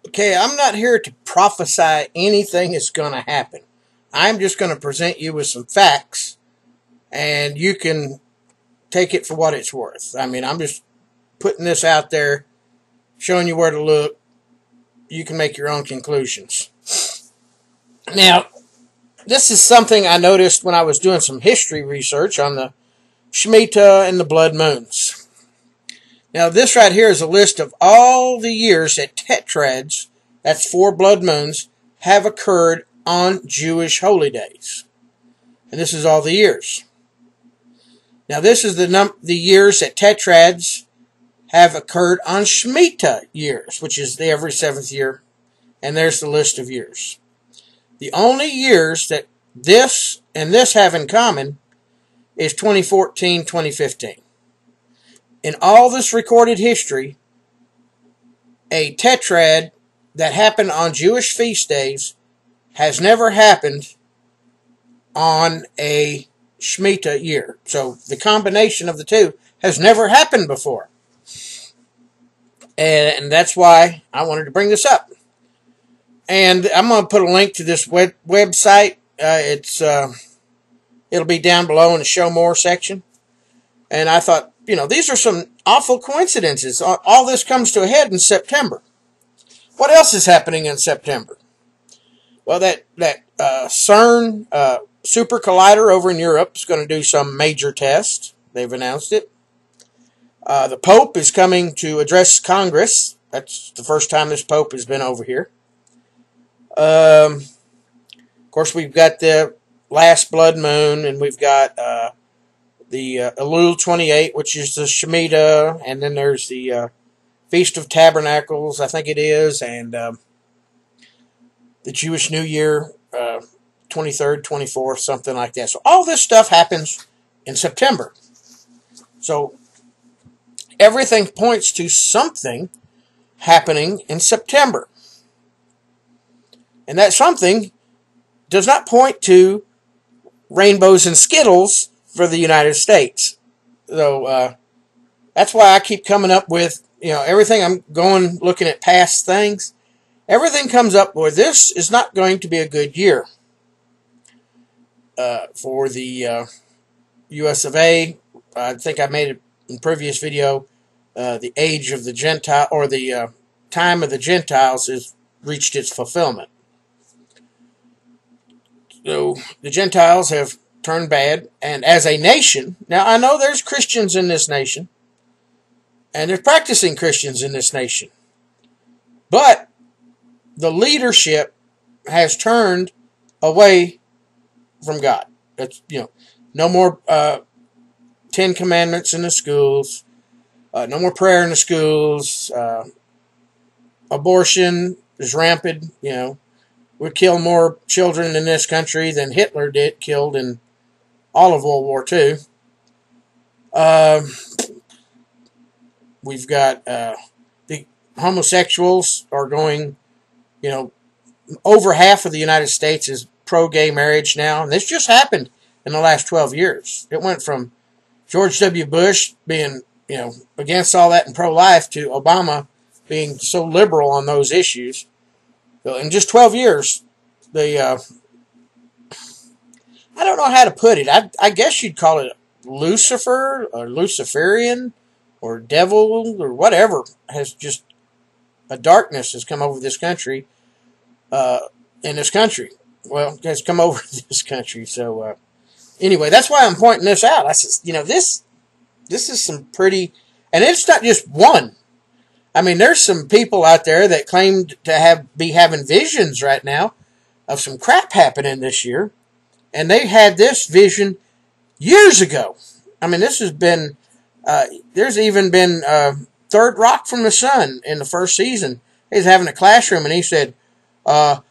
Okay, I'm not here to prophesy anything is going to happen. I'm just going to present you with some facts, and you can take it for what it's worth. I mean, I'm just putting this out there, showing you where to look. You can make your own conclusions. Now, this is something I noticed when I was doing some history research on the Shemitah and the blood moons. Now, this right here is a list of all the years that tetrads, that's 4 blood moons, have occurred on Jewish holy days. And this is all the years. Now, this is the years that tetrads have occurred on Shemitah years, which is the every 7th year. And there's the list of years. The only years that this and this have in common is 2014, 2015. In all this recorded history, a tetrad that happened on Jewish feast days has never happened on a Shemitah year. So the combination of the two has never happened before. And that's why I wanted to bring this up. And I'm going to put a link to this website. It'll be down below in the Show More section. And I thought, these are some awful coincidences. All this comes to a head in September. What else is happening in September? Well, that CERN supercollider over in Europe is going to do some major test. They've announced it. The Pope is coming to address Congress. That's the first time this Pope has been over here. Of course, we've got the last blood moon, and we've got the Elul 28, which is the Shemitah, and then there's the Feast of Tabernacles, I think it is, and the Jewish New Year, 23rd, 24th, something like that. So all this stuff happens in September. So everything points to something happening in September. And that something does not point to rainbows and Skittles for the United States. So that's why I keep coming up with, everything I'm going looking at past things. Everything comes up where this is not going to be a good year for the U.S. of A. I think I made it in a previous video. The age of the Gentile, or the time of the Gentiles, has reached its fulfillment. So the Gentiles have turned bad, and as a nation, now I know there's Christians in this nation, and there's practicing Christians in this nation, but the leadership has turned away from God. That's, no more 10 Commandments in the schools, no more prayer in the schools, abortion is rampant, We kill more children in this country than Hitler killed in all of World War II. We've got the homosexuals are going, over half of the United States is pro-gay marriage now. And this just happened in the last 12 years. It went from George W. Bush being, against all that and pro-life to Obama being so liberal on those issues. So in just 12 years, I don't know how to put it. I guess you'd call it Lucifer or Luciferian or devil or whatever. Has just a darkness has come over this country. In this country, well, has come over this country. So anyway, that's why I'm pointing this out. I says, this is some pretty, and it's not just one. I mean, there's some people out there that claim to be having visions right now of some crap happening this year. And they had this vision years ago. I mean, this has been, there's even been Third Rock from the Sun in the first season. He was having a classroom, and he said, a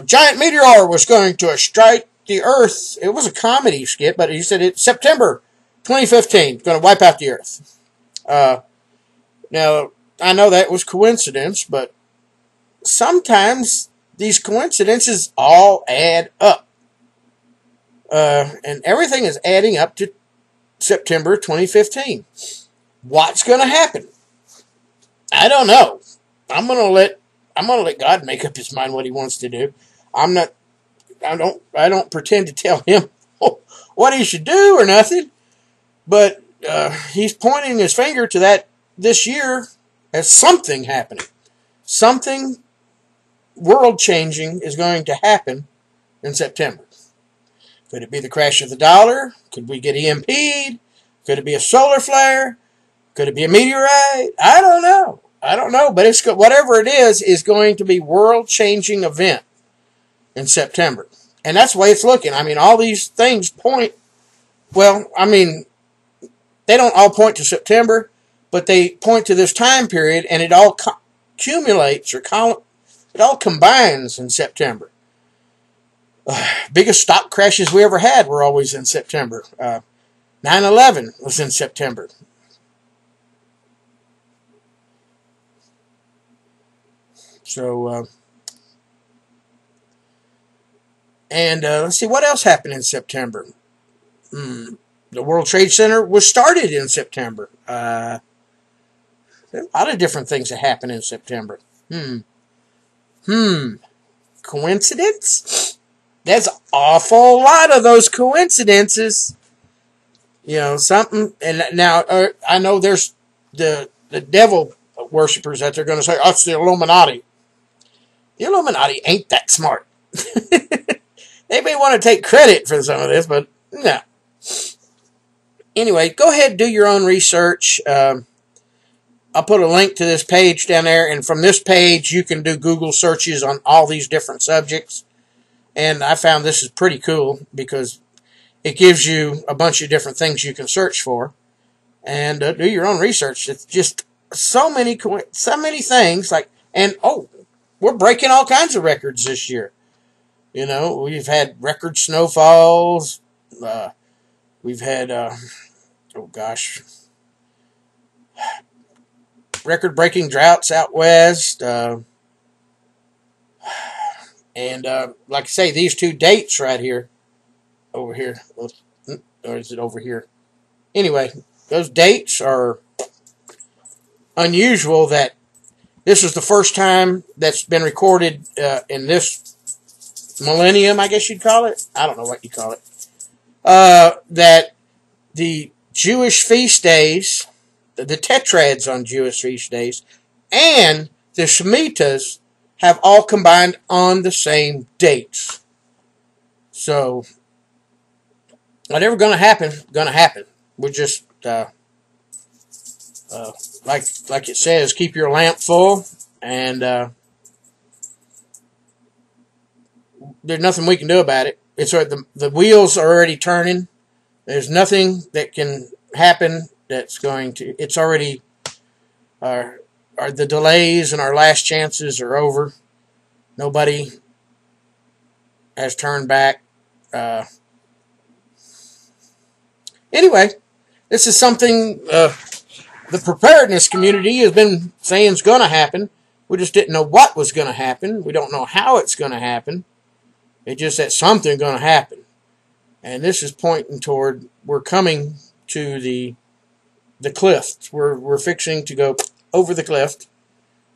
giant meteor was going to strike the Earth. It was a comedy skit, but he said it's September 2015, going to wipe out the Earth. Now, I know that was coincidence, but sometimes these coincidences all add up. And everything is adding up to September 2015. What's going to happen? I don't know. I'm gonna let God make up his mind what he wants to do. I don't pretend to tell him what he should do or nothing. But he's pointing his finger to that this year as something happening. Something world-changing is going to happen in September. Could it be the crash of the dollar? Could we get EMP'd? Could it be a solar flare? Could it be a meteorite? I don't know. But it's whatever it is going to be world-changing event in September. And that's the way it's looking. I mean, all these things point, well, I mean, they don't all point to September, but they point to this time period, and it all accumulates, or it all combines in September. Biggest stock crashes we ever had were always in September. 9/11 was in September. So, let's see, what else happened in September? The World Trade Center was started in September. There are a lot of different things that happen in September. Coincidence? There's an awful lot of those coincidences. You know, something. And now, I know there's the devil worshippers that they're going to say, oh, it's the Illuminati. The Illuminati ain't that smart. They may want to take credit for some of this, but no. Anyway, go ahead and do your own research. I'll put a link to this page down there, and from this page you can do Google searches on all these different subjects. And I found this is pretty cool because it gives you a bunch of different things you can search for, and do your own research. It's just so many things. We're breaking all kinds of records this year. You know, we've had record snowfalls. We've had, record-breaking droughts out west. And like I say, these two dates right here, over here, or is it over here? Anyway, those dates are unusual. That this is the first time that's been recorded in this millennium, I guess you'd call it. I don't know what you call it. That the Jewish feast days, the Tetrads on Jewish feast days, and the Shemitahs have all combined on the same dates. So, whatever's going to happen. We're just, like it says, keep your lamp full, and there's nothing we can do about it. It's the wheels are already turning. There's nothing that can happen that's going to. It's already. The delays and our last chances are over. Nobody has turned back. Anyway, this is something the preparedness community has been saying is going to happen. We just didn't know what was going to happen. We don't know how it's going to happen. It's just that something's going to happen. And this is pointing toward we're coming to the cliff. We're fixing to go over the cliff.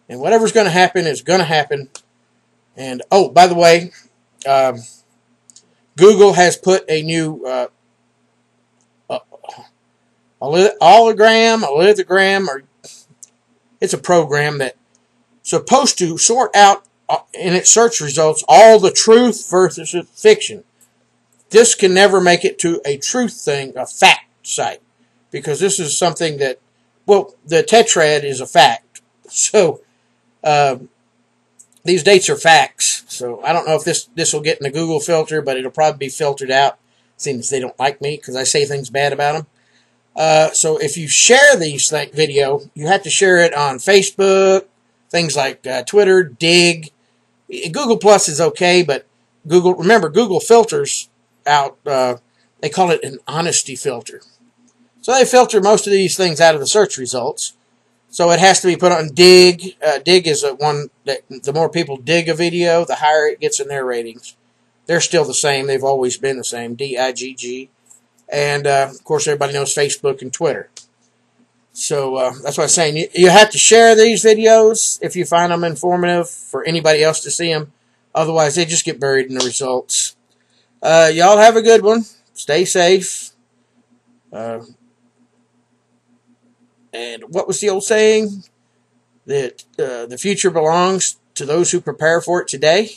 And whatever's going to happen is going to happen. And, oh, by the way, Google has put a new lithogram, or it's a program that's supposed to sort out in its search results all the truth versus fiction. This can never make it to a truth thing, a fact site, because this is something that, well, the tetrad is a fact. So these dates are facts. So I don't know if this will get in the Google filter, but it'll probably be filtered out, since they don't like me because I say things bad about them. So if you share these video, you have to share it on Facebook, things like Twitter, Dig. Google Plus is okay, but remember, Google filters out, they call it an honesty filter. So they filter most of these things out of the search results. So it has to be put on Dig. Dig is one that the more people dig a video, the higher it gets in their ratings. They're still the same. They've always been the same, DIGG. And, of course, everybody knows Facebook and Twitter. So that's what I'm saying. You have to share these videos if you find them informative for anybody else to see them. Otherwise, they just get buried in the results. Y'all have a good one. Stay safe. And what was the old saying? That the future belongs to those who prepare for it today.